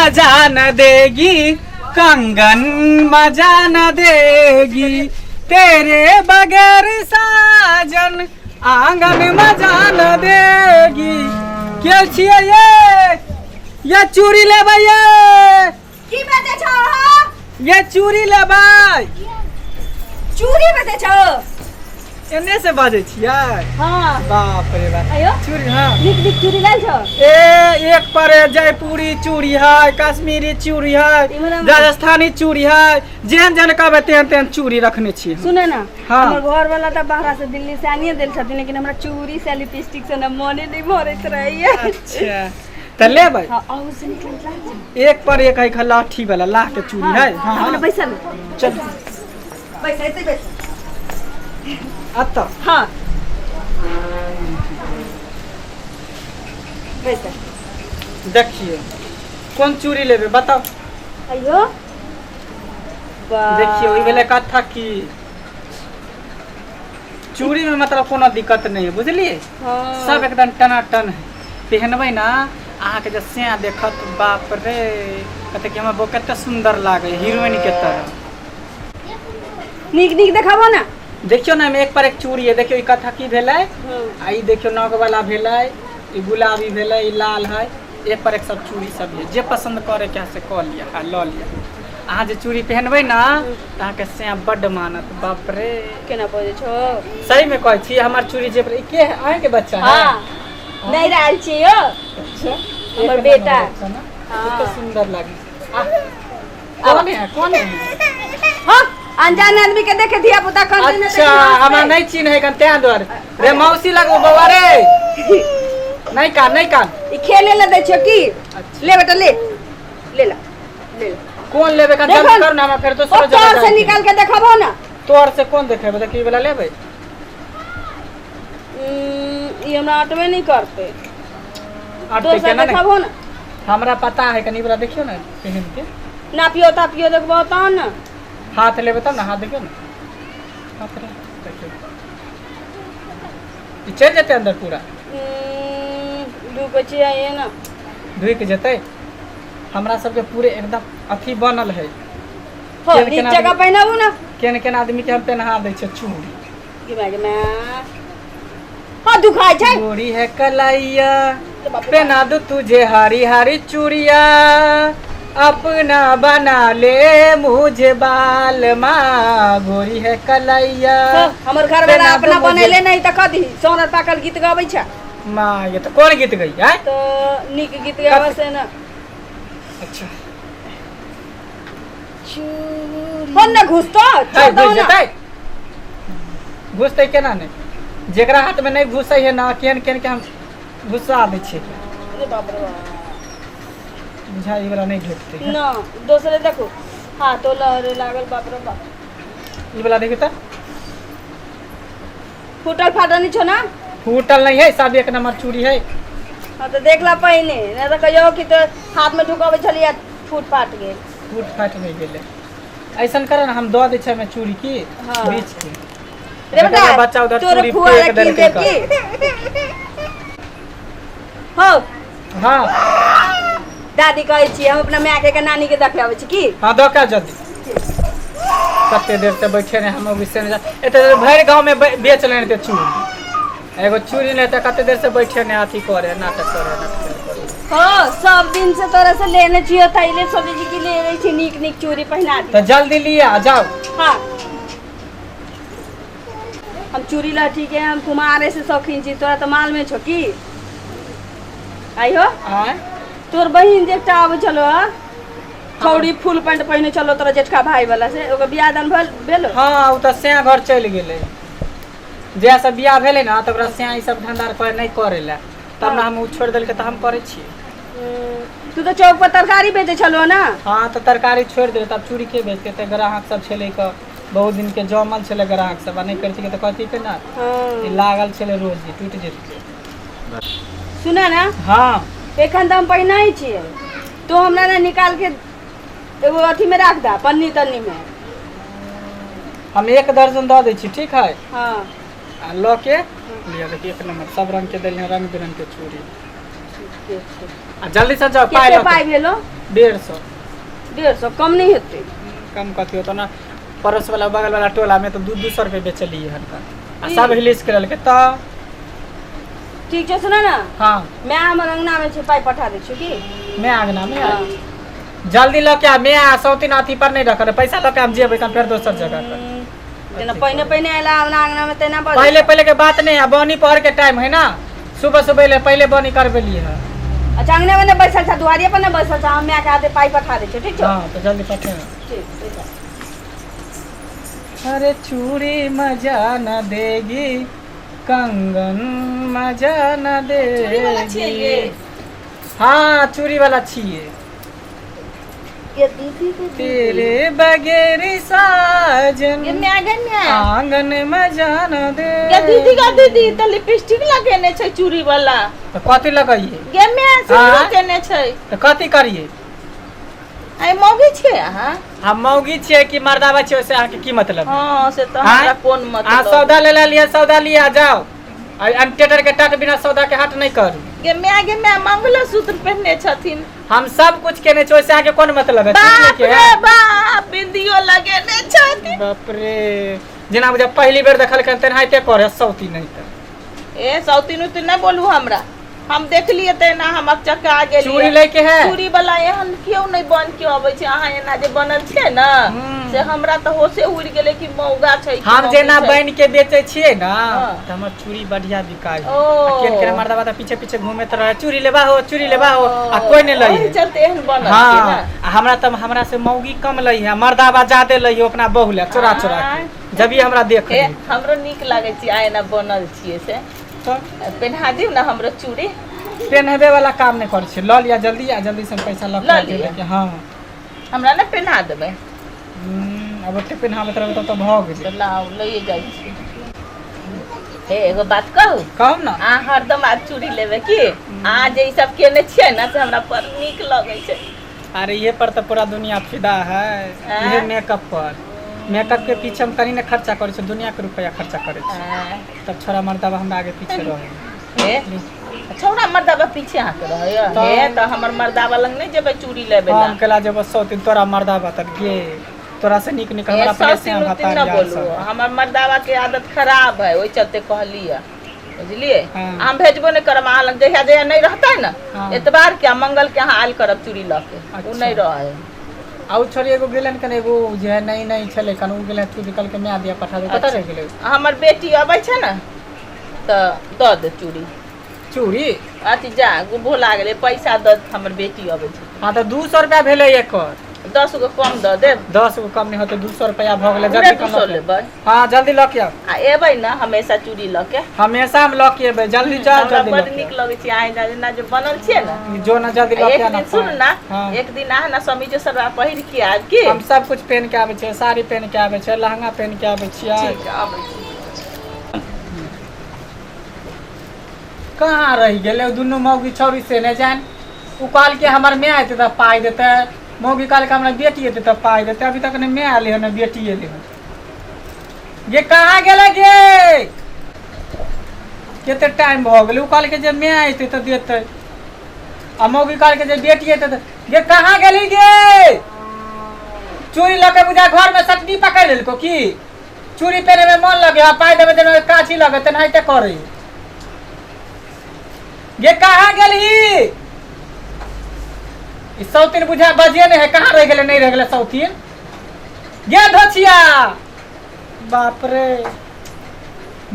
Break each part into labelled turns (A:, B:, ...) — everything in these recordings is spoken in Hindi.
A: मजा न देगी कंगन मजा न देगी तेरे बगैर साजन आंगन मजा न देगी। क्या छिए ये चूड़ी ले भैया
B: की बेचे छो
A: ये चूड़ी ले भाई
B: चूड़ी बेचे छो
A: एने से बाजे छियै।
B: हां
A: बाप रे बाप
B: आयो
A: चूड़ी हां
B: निक निक चूड़ी लाल छो
A: एक पर जयपुरी चूड़ी है कश्मीरी चूड़ी है राजस्थानी चूड़ी है जेहन जेहन कहबे तेहन तेहन चूड़ी रखने छी।
B: सुने ना
A: हाँ।
B: हमर घर वाला त बाहर से दिल्ली से आनिए देल छथिन लेकिन हमरा चूड़ी से लिपस्टिक से न मने नहीं भरत रहइए।
A: अच्छा त ले भाई
B: हां आउ से निकल जा
A: एक पर एक है लाठी वाला लाह के चूड़ी है। हां
B: हमने पैसा ले
A: चल
B: पैसा एते पैसा
A: अत
B: हां पैसा
A: देखिए कौन चूड़ी लेबे बताओ।
B: अयो
A: देखिए ओई वाला कथा की चूड़ी में मतलब कोनो दिक्कत नहीं है बुझलिए।
B: हां
A: सब एकदम टनाटन है पहनबै ना अहाँ के जे से देखत बाप रे कहते कि हमरा बहुत सुंदर लागे हीरोइन के तरह।
B: निक निक देखाबो ना
A: देखियो ना में एक पर एक चूड़ी है देखियो ई कथा की भेलै आ ई देखियो नग वाला भेलै ई गुलाबी भेलै ई लाल है एक पर एक सब चूड़ी सब है जे पसंद करे के से क लिया आ ल लिया। अहाँ जे चूड़ी पहनबै ना त अहाँ के से बड मानत बाप रे
B: केना बजे छो
A: सही में कहै छी हमर चूड़ी जे के है आए के बच्चा है।
B: हां नहीं रहल छी यो
A: अच्छा
B: हमर बेटा
A: हां तो सुंदर लागी कौन है
B: हां अनजान आदमी के देखे दिया पुता कौन दिन
A: अच्छा हमरा नहीं चिन्ह है कन त्या द्वार रे मौसी लगो बवा रे नहीं कान
B: ई खेले ले दे छो की ले बेटा ले ले ला
A: कौन लेबे का जल्दी कर ना हमरा फिर तो सर
B: तोर से निकाल के देखाबो ना
A: तोर से कौन देखेबे देखी वाला लेबे
B: ई हमरा अटवे नहीं करते
A: आटे के ना
B: देखाबो ना
A: हमरा पता है कनी वाला देखियो ना पहन के
B: नापियो तापियो देखबो त ना
A: हाथ लेबे तब ना हाथ देखियो ना हाथ रे देखियो ई चल जते अंदर पूरा
B: दू बचिया ये ना
A: धुई के जते हमरा सब के पूरे एकदम अथी बनल है
B: हो नीचे जगह पहनाबू ना
A: केन आदमी के हम पहना दै छै चूड़ी
B: दिमाग में हां दुखाई छै
A: गोरी है कलाइया पहना दो तुझे हरी हरी चूड़िया अपना बना ले मुझे बाल माँ गोरी है कलाइया
B: हमर घर वाला अपना बनेले नहीं त कदी सोनर पाकल गीत गाबै छै
A: माँ ये तो कौन गीत गई है
B: तो निक गीत गाबै से ना।
A: अच्छा
B: बन्ने घुसतो
A: घुसते केना नहीं जेकरा हाथ में नहीं घुसै है ना केन के हम घुसा दै छियै
B: अरे बाप रे
A: बुझा ई वाला नहीं घुसते
B: ना दूसरे देखो हां तो लहरे लागल बाप रे बाप
A: ई वाला देखी त
B: फुटल फाटल नहीं छो ना
A: फूटल नहीं है सब एक नंबर चूड़ी है।
B: हां तो देखला पहिने नहीं तो कहियो कि तो हाथ में ढुकावे छलिया फूट फाट गेल
A: फूट फाट नहीं गेले ऐसन करे ना हम दो दे छै में चूड़ी की
B: हाँ।
A: बीच के
B: रे बेटा
A: बच्चा उधर
B: तोर
A: चूड़ी
B: फुआ
A: फेंक देल
B: की
A: के
B: हो
A: हां
B: दादी कहै छी हम अपना माय के नानी के देखाबै छी की
A: हां दो का जल्दी कते देर से बैठे ने हम विषय ने एते भर गांव में बेच लेने ते चूड़ी एगो चूड़ी ने त कते देर से बैठे ने अथी करे नाटक करे
B: हां सब दिन से तोरा से लेने छियो तैले सोचे छी कि ले रही छी नीक नीक चूड़ी पहना दी
A: तो जल्दी लिया जाओ।
B: हां हम चूड़ी ला ठीक है हम तुम्हारे से शौकीन छी तोरा तो माल में छो की आइयो
A: आय
B: तोर बहिन जेटा आबै चलो छौड़ी फुल पैंट पहने चलो तोरा जेठका भाई वाला से ओकर बियाह दान भेलो
A: हां उ त से घर चल गेले जे सब बियाह भेले ना त ओकरा से ई सब धंधा पर नहीं करेला तब ना हम उ छोड़ देल के त हम करे छी।
B: तू तो चौक पर तरकारी बेचे चलो ना
A: हां तो तरकारी छोड़ दे तब चूड़ी के बेचते त ग्राहक सब छले के बहुत दिन के जमल छले ग्राहक सब नहीं करती के त कहती के ना ई लागल छले रोज टूट जेते
B: सुना ना।
A: हां
B: एखन त हम पहिनाई छी तो हमरा ना निकाल के एगो अथी में रख दा पन्नी तन्नी में
A: हम एक दर्जन दे दै छी ठीक है।
B: हां
A: आ ल के लिया देखिए एक नंबर सब रंग के देलिए रंग बिरंग के चूड़ी।
B: ठीक है।
A: जल्दी से जाओ
B: केते पाई भेलो
A: 150
B: 150 कम नहीं हेते
A: कम कथी होता ना पड़ोस वाला बगल वाला टोला में तो 200 रुपये बेचली है हनका सब हिलिस के ललके तो
B: ठीक छै सुना ना
A: हाँ
B: मैं हमर अंगना में छै पाई पठा दै छी की
A: मैं आगना में जल्दी लो क्या मैं सौतीन अथी पर नहीं रख पैसा लो के हम जेबै कम फिर दोसर जगह पर
B: तेना पहिने आइला हमना अंगना में तेना बड़
A: पहले के बात नहीं है बनी पहर के टाइम है ना सुबह ले पहले बनी करबेली है
B: अच्छा अंगने में बैसल छ दुआरिये पर न बैसल छ हम मैं के आते पाई पठा दै छी ठीक छै
A: हां तो जल्दी पठा
B: ठीक
A: अरे चूड़ी मजा न देगी कंगन मजा न देगी हाँ चूड़ी वाला छिए
B: ये दीदी के
A: तेरे बगैर साजन
B: ये मैं
A: आंगन मजा न दे
B: ये दीदी का दीदी त लिपस्टिक लगेने छै चूड़ी वाला
A: तो कथी लगाइए
B: ये मैं सिंदूर केने छै
A: तो कथी करिए
B: आई मौगी छै हां
A: हम मौगी छिए कि मर्दावा छिए से आके की मतलब
B: हां से तो हमरा कोन मतलब
A: आ सौदा ले लिया सौदा लिया जाओ अंटेटर के टाट बिना सौदा के हट नहीं करू
B: गे मैं मंगलसूत्र पहनने छथिन
A: हम सब कुछ केने छै से आके कोन मतलब है
B: बाप रे बाप बिंदियो लगेने छथिन
A: बाप रे जेना मुझे पहली बेर देखल के तेनाहिते करे सौती नहीं त
B: ए सौती नु त नहीं बोलू हमरा हम देख लिए ते ना हम चक्का गेलिए
A: चूड़ी लेके है
B: चूड़ी वाला एहन क्यों नहीं बन के आबै छै अहाँ एना जे बनल छै ना से हमरा त होशे उड़ गेले कि मौगा छै
A: हम जेना बन के बेचे छिए ना त हमर चूड़ी बढ़िया बिकाई केन केन मर्दावा त पीछे पीछे घूमत रहे चूड़ी लेबा हो आ कोई नहीं लई
B: चलते एहन बनल
A: छै ना हमरा से मौगी कम लई है मर्दावा ज्यादा लई है अपना बहु ले चोरा के जब ये हमरा देख
B: हमरो नीक लागे छै आयना बनल छिए से तो पहना दियो ना हमरो चूड़ी
A: पहनबे वाला काम नहीं करे छै ल लिया जल्दी से पैसा ल के हां
B: हमरा ना पहना देबे
A: अब ओते पहनाबत रहबे तो भ गेल
B: लाओ लइए जाइ छी ए एगो बात कहू
A: ना
B: आ हरदम आज चूड़ी लेबे की आ जे ई सब केने छिए ना से हमरा पर नीक लगे छै
A: अरे ये पर तो पूरा दुनिया फिदा है ये मेकअप पर मेकअप के पीछे हम कहीं ना खर्चा करे छै दुनिया के रुपया खर्चा करे छै तब छोरा मर्दावा हमरा आगे पीछे रहे
B: ए छोरा मर्दावा पीछे आके रहे हे त हमर मर्दावा लंग नहीं जेबे चूड़ी लेबे ला
A: हम केला जेबे सौतीन तोरा मर्दावा त गे तोरा से निक हमरा अपने से बता
B: ना बोलू हमर मर्दावा के आदत खराब है ओइ चलते कहलिए बुझलिए हम भेजबो नहीं करब अहाँ लंग जहिया नहीं रहता है ना एतबार के मंगल के अहाँ आयल करब चूड़ी ल के उ नहीं रहे
A: आउ छोरी एगो गेलन कने एगो जे है नहीं छले कन उ गेले तू निकल के मैं दिया पठा दे पता रह गेले
B: हमर बेटी आबै छै ना त द दे चूड़ी अथी जा भुला गेले पैसा द हमर बेटी आबै छै
A: हां त 200 रुपया भेले एकर
B: 10 गो कम द दे
A: 10 गो कम नहीं होते 200 रुपया भ गेले जल्दी कम
B: लेबै
A: हां जल्दी ल के
B: आ एबै ना हमेशा चूड़ी ल के
A: हमेशा हम ल के एबै जल्दी जल्दी
B: बड़ नीक लगे छै आइ ना जो बनल छै ना
A: जो ना जल्दी ल के ना
B: सुन ना एक दिन आ ना समी जो सलवार पहिर के आब की
A: हम सब कुछ पहन के आबै छै साड़ी पहन के आबै छै लहंगा पहन के आबै छियै
B: ठीक आबै छै
A: कहाँ रह गेले दुनू मौगी छौरी से नहीं जान उ काल के हमर मैं आते त पाई देते मौगी काल के हमरा बेटी आते त पाई देते अभी तक नहीं मैं आले है ना बेटी आले है ये कहाँ गेले गे केते टाइम भ गेले उ काल के जे मैं आते त देते आ मौगी काल के जे बेटी आते त ये कहाँ गेली गे चूड़ी लके बुझा घर में सटनी पकड़ लेलको की चूड़ी पहने में मन लगे पाई देबे देने काची लगे तेनाहिते करे ये कहाँ गेली इस सौतीन बुझा बजे नहीं है कहाँ रह गए नहीं रह गए सौतीन गे धोचिया बाप रे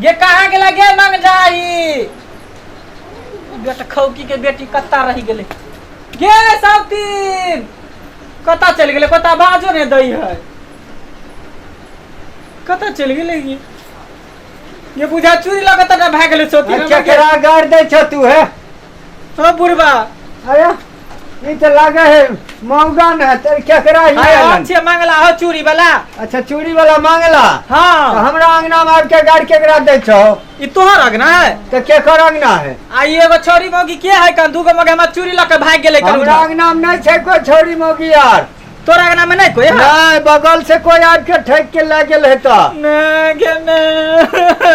A: ये कहाँ गेला गे मंग जाई बेटा खौकी के बेटी कत्ता रह गेले गे सौतीन कत्ता चल गेले कत्ता बाजो नहीं दई है कत्ता चल गेले ये बुझा चूड़ी लगत ना भाग गेले सौतीन
C: केकरा गाड़ दे छ तू है
A: ओ बुढ़वा
C: अरे ई त लागे है मौगा न त केकरा ही
A: हाय अच्छे मंगला हो चूड़ी वाला
C: अच्छा चूड़ी वाला मांगला
A: हां
C: तो हमरा अंगना में आब के गाड़ केकरा दे छ
A: ई तोहर अंगना है
C: त केकर अंगना है
A: आई एगो छोरी मौगी के है कन दूगो मगे हम चूड़ी लके भाग गेले कन
C: हमरा अंगना में नहीं छै कोई छोरी मौगी यार
A: तोरा अंगना में नहीं कोई है
C: नहीं बगल से कोई आब के ठेक के ले गेल है त
A: न गे न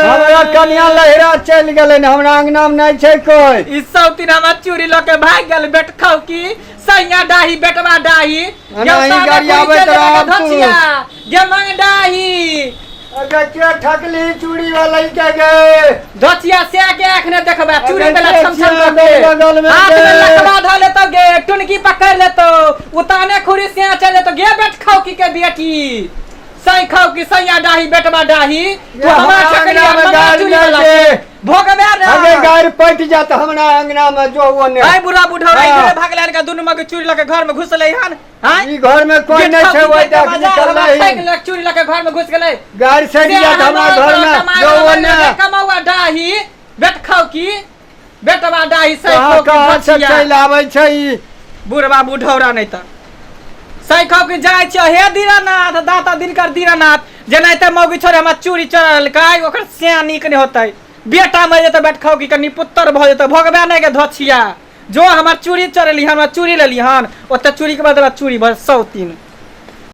C: हमरा कन्या लहरा चल गेलै हमरा अंगना में नहीं छै कोई।
A: ई सब दिन हमार चूड़ी लके भाग गेल बेट खाऊ की सैया डाही बेटवा डाही
C: नहीं गरियाबैत रहब तू।
A: गेमंग डाही
C: अगे के ठकली चूड़ी वाला के गे
A: धोतिया से के एखने देखबा चूड़ी वाला छमछम
C: बगल
A: के
C: में
A: हाथ में लकवा ध लेतो गे टुनकी पकड़ लेतो उताने खुरी से चल लेतो गे बेट खाऊ की के बेटी सही खाऊ की सैया डाही बेटवा डाही तू हमार चकरिया में गाड़ी ले भोगबे ना
C: अगे गाड़ी पट जात हमरा अंगना में जो ओने
A: आई बुढ़ा बुढ़ौरा इधर भागले का दुनु मगे चूड़ी लके घर में घुसले हन हां
C: ई घर में कोई नहीं छै ओइ तक
A: निकलले चूड़ी लके घर में घुस गेले
C: गाड़ी से जात हमरा घर में जो ओने
A: कमावा डाही बेट खाऊ की बेटवा डाही सही खाऊ
C: कहां से
A: की
C: चल आबै छै ई
A: बुढ़वा बुढ़ौरा नहीं त सही खाऊ की जाय छ हे दीनानाथ दाता दिनकर दीनानाथ जेनाते मौगी छोरे हमरा चूड़ी चढ़ल काय ओकर सिया नीक नहीं होतै बेटा मर जेतै बैठ खाऊ की कनी पुत्र भ जेतै भोगबे नहीं के धोछिया जो हमार चूड़ी चढ़ली हमार चूड़ी लेली हन ओते चूड़ी के बदला चूड़ी भर 100 3